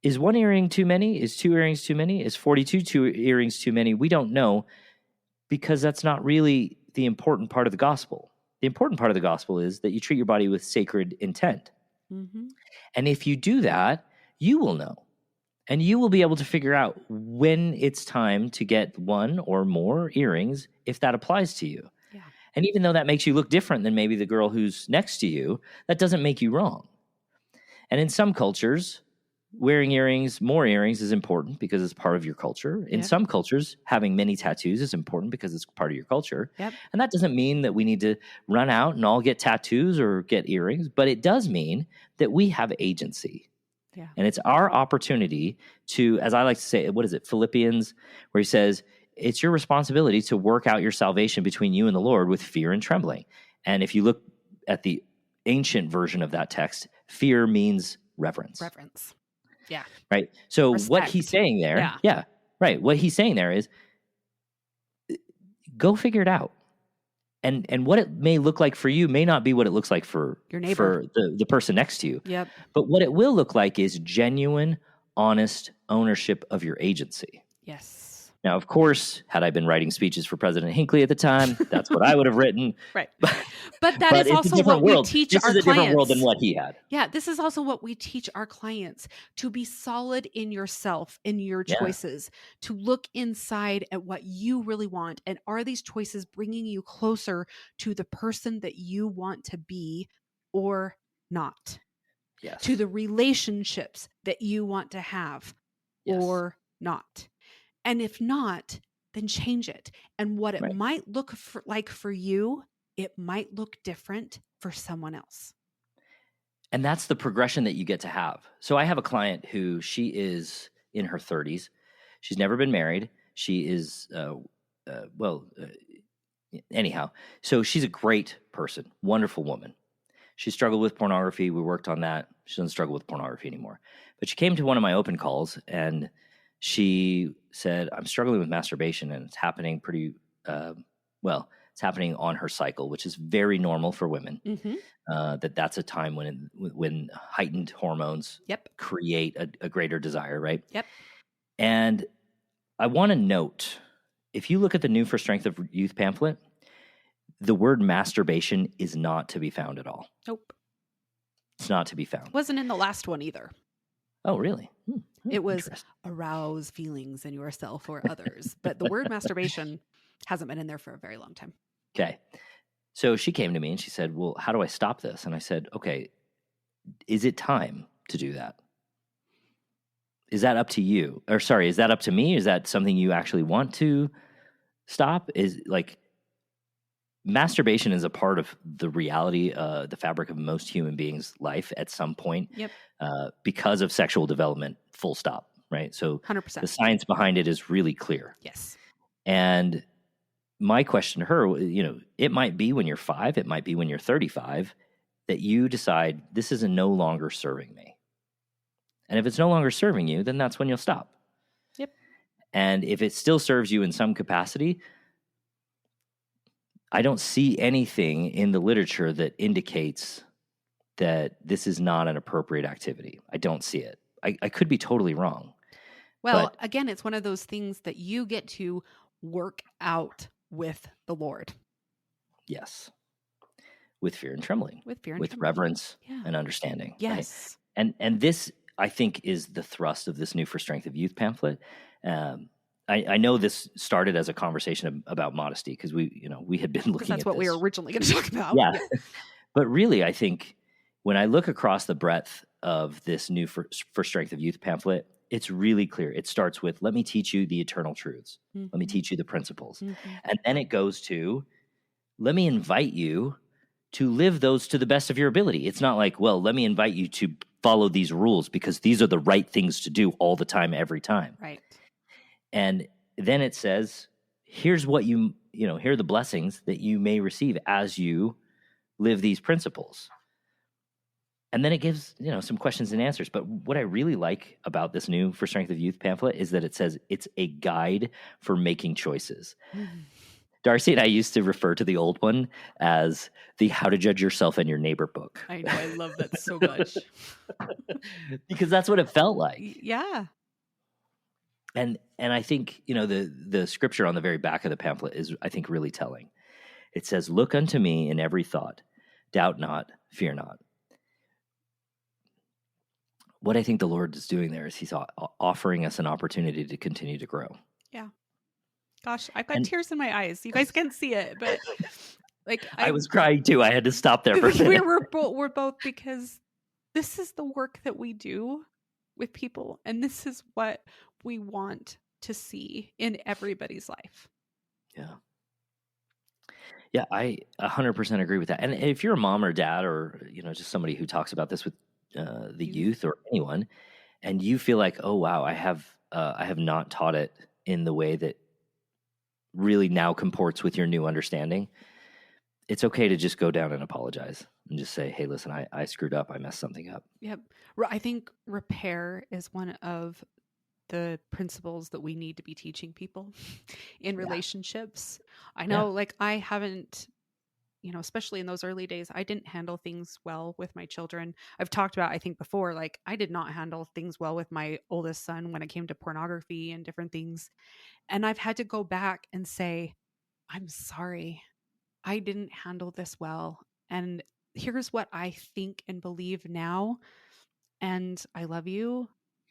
Speaker 1: is one earring too many? Is 2 earrings too many? Is 42 earrings too many? We don't know, because that's not really the important part of the gospel. The important part of the gospel is that you treat your body with sacred intent.
Speaker 3: Mm-hmm.
Speaker 1: And if you do that, you will know. And you will be able to figure out when it's time to get one or more earrings, if that applies to you.
Speaker 3: Yeah.
Speaker 1: And even though that makes you look different than maybe the girl who's next to you, that doesn't make you wrong. And in some cultures, wearing more earrings is important because it's part of your culture. In some cultures, having many tattoos is important because it's part of your culture.
Speaker 3: Yep. And
Speaker 1: that doesn't mean that we need to run out and all get tattoos or get earrings, but it does mean that we have agency.
Speaker 3: Yeah.
Speaker 1: And it's our opportunity to, as I like to say, what is it, Philippians, where he says, it's your responsibility to work out your salvation between you and the Lord with fear and trembling. And if you look at the ancient version of that text, fear means reverence.
Speaker 3: Yeah.
Speaker 1: Right. So
Speaker 3: Respect.
Speaker 1: What he's saying there, right. What he's saying there is, go figure it out. And what it may look like for you may not be what it looks like for
Speaker 3: your neighbor,
Speaker 1: for the person next to you.
Speaker 3: Yep.
Speaker 1: But what it will look like is genuine, honest ownership of your agency.
Speaker 3: Yes.
Speaker 1: Now, of course, had I been writing speeches for President Hinckley at the time, that's what I would have written.
Speaker 3: Right. But that is also what we teach our clients.
Speaker 1: This is a different world than what he had.
Speaker 3: Yeah, this is also what we teach our clients, to be solid in yourself, in your choices, to look inside at what you really want. And are these choices bringing you closer to the person that you want to be or not?
Speaker 1: Yes.
Speaker 3: To the relationships that you want to have or not. And if not, then change it. And what it might look like for you, it might look different for someone else.
Speaker 1: And that's the progression that you get to have. So I have a client who, she is in her 30s. She's never been married. She is, anyhow. So she's a great person, wonderful woman. She struggled with pornography. We worked on that. She doesn't struggle with pornography anymore. But she came to one of my open calls, and she said, I'm struggling with masturbation, and it's happening it's happening on her cycle, which is very normal for women. Mm-hmm. That's a time when heightened hormones create a greater desire, right?
Speaker 3: Yep.
Speaker 1: And I want to note, if you look at the New for Strength of Youth pamphlet, the word masturbation is not to be found at all.
Speaker 3: Nope.
Speaker 1: It's not to be found.
Speaker 3: Wasn't in the last one either.
Speaker 1: Oh, really?
Speaker 3: It was arouse feelings in yourself or others. But the word masturbation hasn't been in there for a very long time.
Speaker 1: Okay. So she came to me and she said, well, how do I stop this? And I said, okay, is it time to do that? Is that up to you? Or sorry, is that up to me? Is that something you actually want to stop? Is like masturbation is a part of the reality, the fabric of most human beings' life at some point.
Speaker 3: Yep.
Speaker 1: Because of sexual development, full stop, right? So
Speaker 3: 100%.
Speaker 1: the science behind it is really clear.
Speaker 3: Yes.
Speaker 1: And my question to her, it might be when you're 5, it might be when you're 35, that you decide this is no longer serving me. And if it's no longer serving you, then that's when you'll stop.
Speaker 3: Yep.
Speaker 1: And if it still serves you in some capacity, I don't see anything in the literature that indicates that this is not an appropriate activity. I don't see it. I could be totally wrong.
Speaker 3: Well, again, it's one of those things that you get to work out with the Lord.
Speaker 1: Yes. With fear and trembling.
Speaker 3: With fear and
Speaker 1: with
Speaker 3: trembling.
Speaker 1: Reverence and understanding.
Speaker 3: Yes.
Speaker 1: Right? And this, I think, is the thrust of this New for Strength of Youth pamphlet. I know this started as a conversation about modesty because we had been looking at
Speaker 3: that's what we were originally going to talk about.
Speaker 1: Yeah. But really, I think when I look across the breadth of this New for Strength of Youth pamphlet, it's really clear. It starts with, let me teach you the eternal truths.
Speaker 3: Mm-hmm.
Speaker 1: Let me teach you the principles.
Speaker 3: Mm-hmm.
Speaker 1: And then it goes to, let me invite you to live those to the best of your ability. It's not like, well, let me invite you to follow these rules because these are the right things to do all the time, every time.
Speaker 3: Right.
Speaker 1: And then it says, here's what here are the blessings that you may receive as you live these principles. And then it gives, some questions and answers. But what I really like about this New for Strength of Youth pamphlet is that it says it's a guide for making choices. Mm-hmm. Darcy and I used to refer to the old one as the How to Judge Yourself and Your Neighbor book.
Speaker 3: I know. I love that so much.
Speaker 1: Because that's what it felt like.
Speaker 3: Yeah.
Speaker 1: And I think, the scripture on the very back of the pamphlet is, I think, really telling. It says, look unto me in every thought, doubt not, fear not. What I think the Lord is doing there is he's offering us an opportunity to continue to grow.
Speaker 3: Yeah. Gosh, I've got tears in my eyes. You guys can't see it, but
Speaker 1: I was crying too. I had to stop there for a minute.
Speaker 3: We're both, because this is the work that we do with people, and this is what we want to see in everybody's life.
Speaker 1: Yeah. Yeah, I 100% agree with that. And if you're a mom or dad or, just somebody who talks about this with the youth or anyone, and you feel like, oh, wow, I have not taught it in the way that really now comports with your new understanding, it's okay to just go down and apologize and just say, hey, listen, I screwed up. I messed something up.
Speaker 3: Yep. I think repair is one of the principles that we need to be teaching people in relationships. I know, I haven't, especially in those early days, I didn't handle things well with my children. I've talked about, I think before, I did not handle things well with my oldest son when it came to pornography and different things. And I've had to go back and say, I'm sorry, I didn't handle this well. And here's what I think and believe now. And I love you.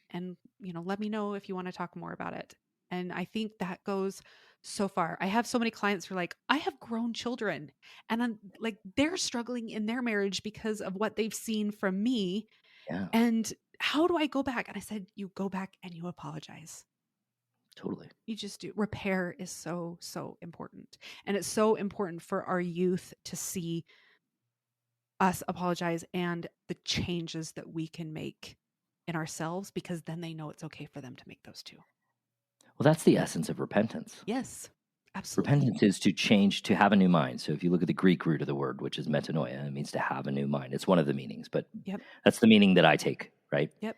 Speaker 3: And, let me know if you want to talk more about it. And I think that goes so far. I have so many clients who are like, I have grown children and I'm they're struggling in their marriage because of what they've seen from me.
Speaker 1: Yeah.
Speaker 3: And how do I go back? And I said, you go back and you apologize.
Speaker 1: Totally.
Speaker 3: You just do. Repair is so, so important. And it's so important for our youth to see us apologize and the changes that we can make in ourselves, because then they know it's okay for them to make those too.
Speaker 1: Well, that's the essence of repentance.
Speaker 3: Yes, absolutely.
Speaker 1: Repentance is to change, to have a new mind. So if you look at the Greek root of the word, which is metanoia, it means to have a new mind. It's one of the meanings, but that's the meaning that I take, right?
Speaker 3: Yep.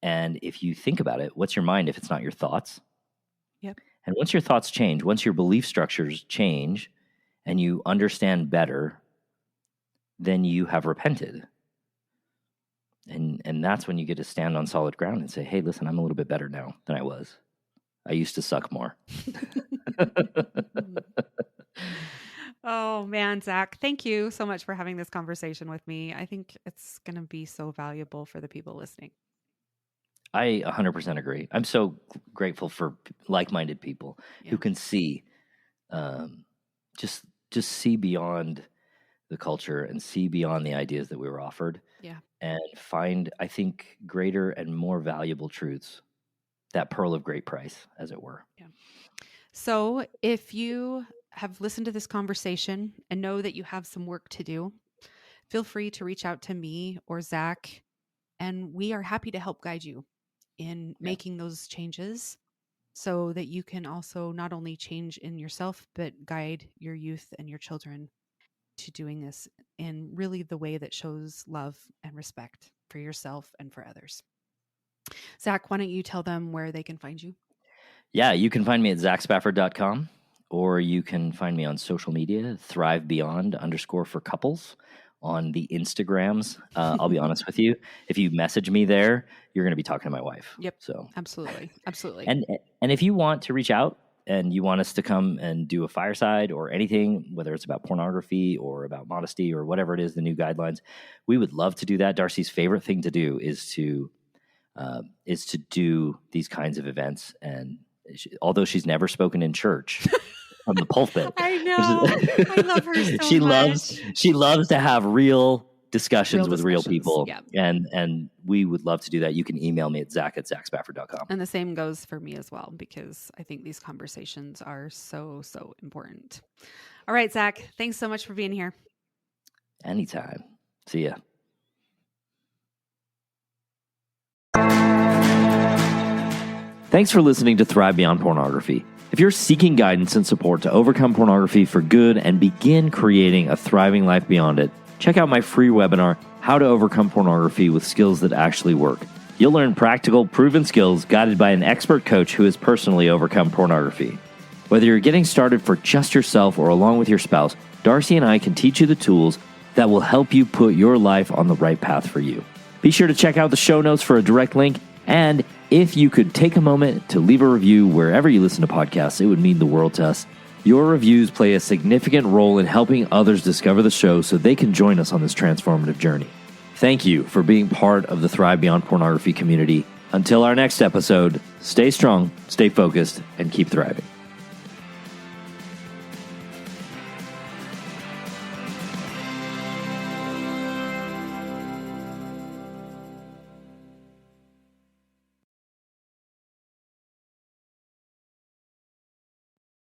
Speaker 1: And if you think about it, what's your mind if it's not your thoughts?
Speaker 3: Yep.
Speaker 1: And once your thoughts change, once your belief structures change and you understand better, then you have repented. And that's when you get to stand on solid ground and say, hey, listen, I'm a little bit better now than I was. I used to suck more.
Speaker 3: Oh man, Zach, thank you so much for having this conversation with me. I think it's going to be so valuable for the people listening.
Speaker 1: I 100% agree. I'm so grateful for like-minded people who can see, just see beyond the culture and see beyond the ideas that we were offered.
Speaker 3: Yeah.
Speaker 1: And find, I think, greater and more valuable truths. That pearl of great price, as it were.
Speaker 3: Yeah. So if you have listened to this conversation and know that you have some work to do, feel free to reach out to me or Zach, and we are happy to help guide you in making those changes so that you can also not only change in yourself, but guide your youth and your children to doing this in really the way that shows love and respect for yourself and for others. Zach, why don't you tell them where they can find you?
Speaker 1: Yeah, you can find me at zachspafford.com, or you can find me on social media, thrivebeyond_for_couples on the Instagrams. I'll be honest with you. If you message me there, you're going to be talking to my wife.
Speaker 3: Yep.
Speaker 1: So
Speaker 3: absolutely.
Speaker 1: And if you want to reach out and you want us to come and do a fireside or anything, whether it's about pornography or about modesty or whatever it is, the new guidelines, we would love to do that. Darcy's favorite thing to do is to do these kinds of events. And although she's never spoken in church from the pulpit,
Speaker 3: I know. I love her so much.
Speaker 1: She loves to have real discussions with real people.
Speaker 3: Yeah.
Speaker 1: And we would love to do that. You can email me at zach@zachspafford.com.
Speaker 3: And the same goes for me as well, because I think these conversations are so, so important. All right, Zach, thanks so much for being here.
Speaker 1: Anytime. See ya. Thanks for listening to Thrive Beyond Pornography. If you're seeking guidance and support to overcome pornography for good and begin creating a thriving life beyond it, check out my free webinar, How to Overcome Pornography with Skills That Actually Work. You'll learn practical, proven skills guided by an expert coach who has personally overcome pornography. Whether you're getting started for just yourself or along with your spouse, Darcy and I can teach you the tools that will help you put your life on the right path for you. Be sure to check out the show notes for a direct link, and if you could take a moment to leave a review wherever you listen to podcasts, it would mean the world to us. Your reviews play a significant role in helping others discover the show so they can join us on this transformative journey. Thank you for being part of the Thrive Beyond Pornography community. Until our next episode, stay strong, stay focused, and keep thriving.